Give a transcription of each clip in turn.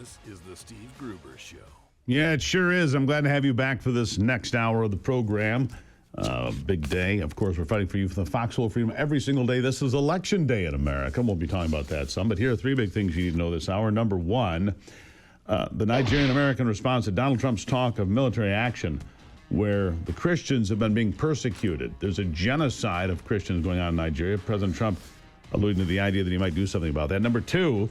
This is the Steve Gruber Show. Yeah, it sure is. I'm glad to have you back for this next hour of the program. Big day. Of course, we're fighting for you for the foxhole freedom every single day. This is Election Day in America. We'll be talking about that some. But here are three big things you need to know this hour. Number one, the Nigerian-American response to Donald Trump's talk of military action, where the Christians have been being persecuted. There's a genocide of Christians going on in Nigeria. President Trump alluding to the idea that he might do something about that. Number two,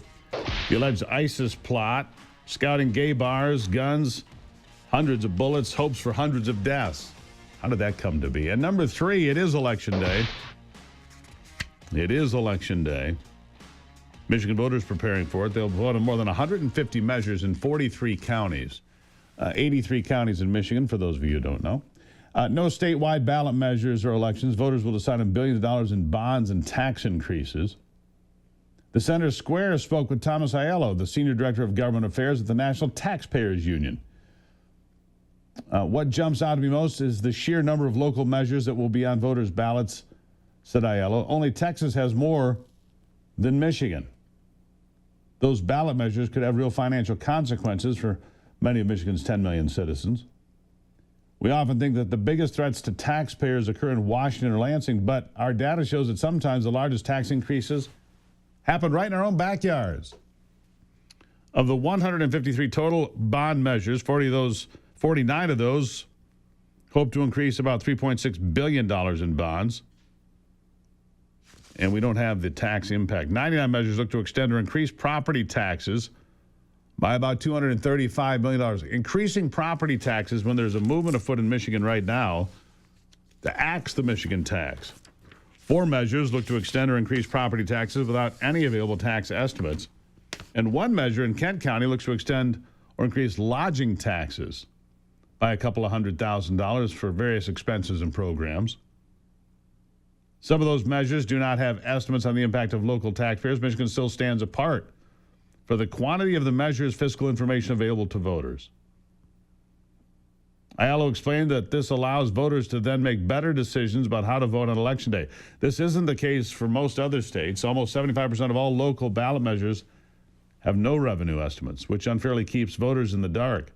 the alleged ISIS plot, scouting gay bars, guns, hundreds of bullets, hopes for hundreds of deaths. How did that come to be? And number three, it is Election Day. It is Election Day. Michigan voters preparing for it. They'll vote on more than 150 measures in 43 counties. 83 counties in Michigan, for those of you who don't know. No statewide ballot measures or elections. Voters will decide on billions of dollars in bonds and tax increases. The Center Square spoke with Thomas Aiello, the Senior Director of Government Affairs at the National Taxpayers Union. What jumps out to me most is the sheer number of local measures that will be on voters' ballots, said Aiello. Only Texas has more than Michigan. Those ballot measures could have real financial consequences for many of Michigan's 10 million citizens. We often think that the biggest threats to taxpayers occur in Washington or Lansing, but our data shows that sometimes the largest tax increases happen right in our own backyards. Of the 153 total bond measures, 49 of those hope to increase about $3.6 billion in bonds. And we don't have the tax impact. 99 measures look to extend or increase property taxes by about $235 million. Increasing property taxes when there's a movement afoot in Michigan right now to axe the Michigan tax. 4 measures look to extend or increase property taxes without any available tax estimates. And 1 measure in Kent County looks to extend or increase lodging taxes by a couple of $100,000 for various expenses and programs. Some of those measures do not have estimates on the impact of local taxpayers. Michigan still stands apart for the quantity of the measures' fiscal information available to voters. Aiello explained that this allows voters to then make better decisions about how to vote on Election Day. This isn't the case for most other states. Almost 75% of all local ballot measures have no revenue estimates, which unfairly keeps voters in the dark.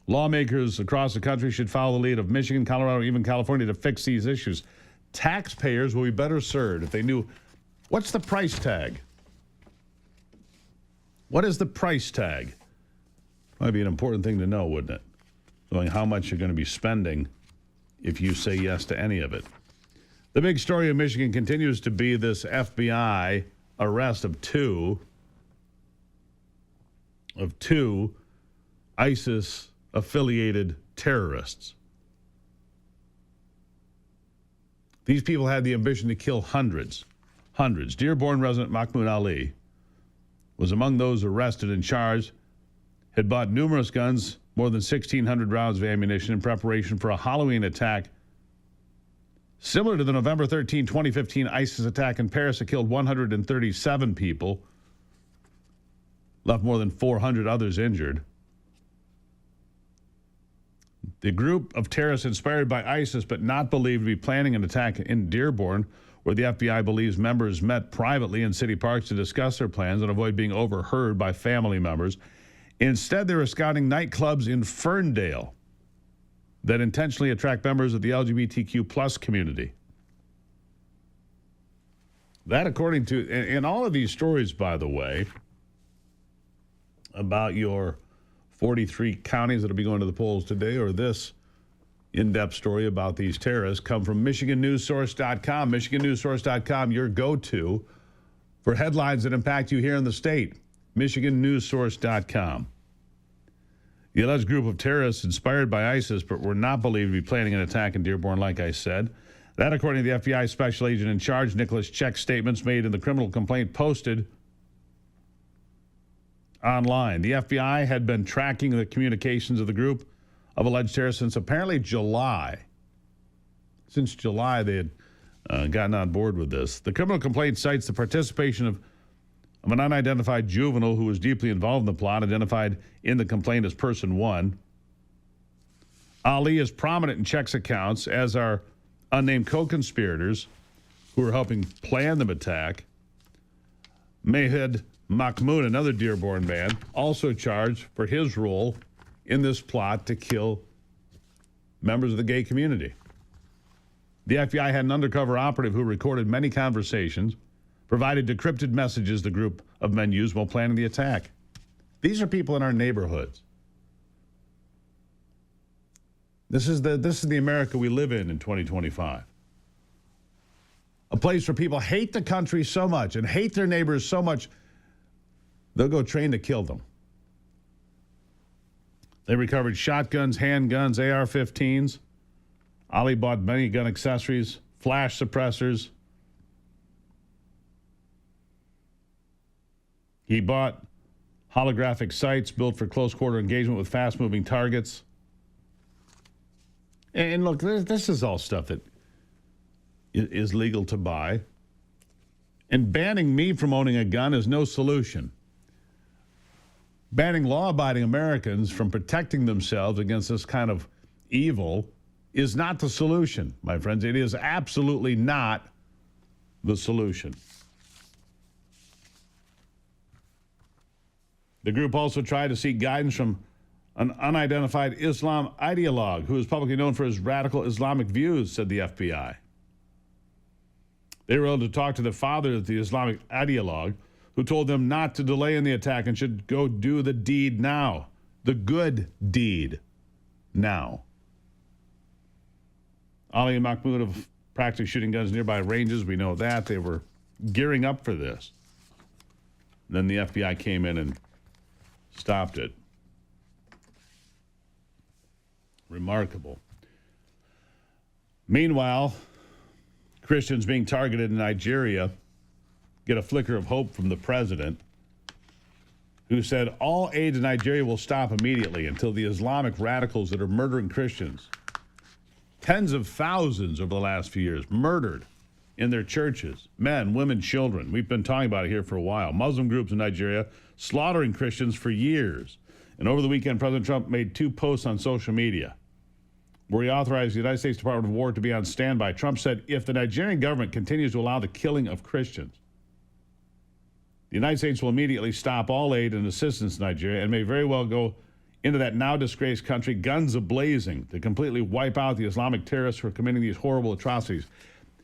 Lawmakers across the country should follow the lead of Michigan, Colorado, even California to fix these issues. Taxpayers will be better served if they knew, what's the price tag? What is the price tag? Might be an important thing to know, wouldn't it? Knowing how much you're going to be spending if you say yes to any of it. The big story in Michigan continues to be this FBI arrest of two ISIS-affiliated terrorists. These people had the ambition to kill hundreds. Dearborn resident Mahmoud Ali was among those arrested and charged, had bought numerous guns, more than 1,600 rounds of ammunition in preparation for a Halloween attack similar to the November 13, 2015 ISIS attack in Paris that killed 137 people, left more than 400 others injured. The group of terrorists inspired by ISIS but not believed to be planning an attack in Dearborn, where the FBI believes members met privately in city parks to discuss their plans and avoid being overheard by family members. Instead, they were scouting nightclubs in Ferndale that intentionally attract members of the LGBTQ plus community. That, according to, in all of these stories, by the way, about your 43 counties that will be going to the polls today, or this in-depth story about these terrorists, come from MichiganNewsSource.com. MichiganNewsSource.com, your go-to for headlines that impact you here in the state. MichiganNewsSource.com. The alleged group of terrorists inspired by ISIS but were not believed to be planning an attack in Dearborn, like I said. That, according to the FBI special agent in charge, Nicholas Check, statements made in the criminal complaint posted online. The FBI had been tracking the communications of the group of alleged terrorists since apparently July. Since July, they had gotten on board with this. The criminal complaint cites the participation of an unidentified juvenile who was deeply involved in the plot, identified in the complaint as person 1. Ali is prominent in Check's accounts, as are unnamed co-conspirators who were helping plan the attack. Mahed Mahmoud, another Dearborn man, also charged for his role in this plot to kill members of the gay community. The FBI had an undercover operative who recorded many conversations, provided decrypted messages the group of men used while planning the attack. These are people in our neighborhoods. This is the America we live in 2025. A place where people hate the country so much and hate their neighbors so much, they'll go train to kill them. They recovered shotguns, handguns, AR-15s. Ali bought many gun accessories, flash suppressors. He bought holographic sights built for close quarter engagement with fast-moving targets. And look, this is all stuff that is legal to buy. And banning me from owning a gun is no solution. Banning law-abiding Americans from protecting themselves against this kind of evil is not the solution, my friends. It is absolutely not the solution. The group also tried to seek guidance from an unidentified Islam ideologue who is publicly known for his radical Islamic views, said the FBI. They were able to talk to the father of the Islamic ideologue, who told them not to delay in the attack and should go do the deed now. The good deed now. Ali and Mahmoud have practiced shooting guns nearby ranges. We know that. They were gearing up for this. Then the FBI came in and stopped it. Remarkable. Meanwhile, Christians being targeted in Nigeria get a flicker of hope from the president, who said all aid to Nigeria will stop immediately until the Islamic radicals that are murdering Christians, tens of thousands over the last few years, murdered in their churches, men, women, children. We've been talking about it here for a while. Muslim groups in Nigeria slaughtering Christians for years. And over the weekend, President Trump made 2 posts on social media where he authorized the United States Department of War to be on standby. Trump said, if the Nigerian government continues to allow the killing of Christians, the United States will immediately stop all aid and assistance to Nigeria and may very well go into that now disgraced country, guns a-blazing, to completely wipe out the Islamic terrorists who are committing these horrible atrocities.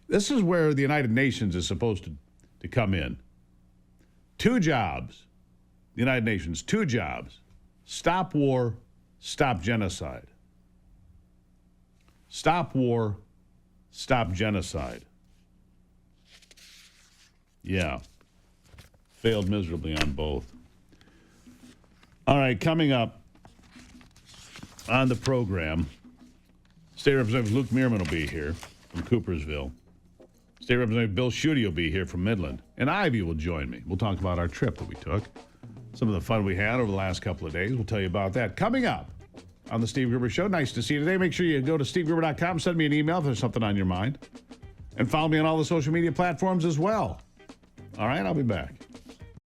This is where the United Nations is supposed to come in. 2 jobs, the United Nations, 2 jobs. Stop war, stop genocide. Stop war, stop genocide. Yeah. Failed miserably on both. All right, coming up on the program, State Representative Luke Meerman will be here from Coopersville. State Representative Bill Schuette will be here from Midland. And Ivy will join me. We'll talk about our trip that we took, some of the fun we had over the last couple of days. We'll tell you about that coming up on the Steve Gruber Show. Nice to see you today. Make sure you go to stevegruber.com, send me an email if there's something on your mind. And follow me on all the social media platforms as well. All right, I'll be back.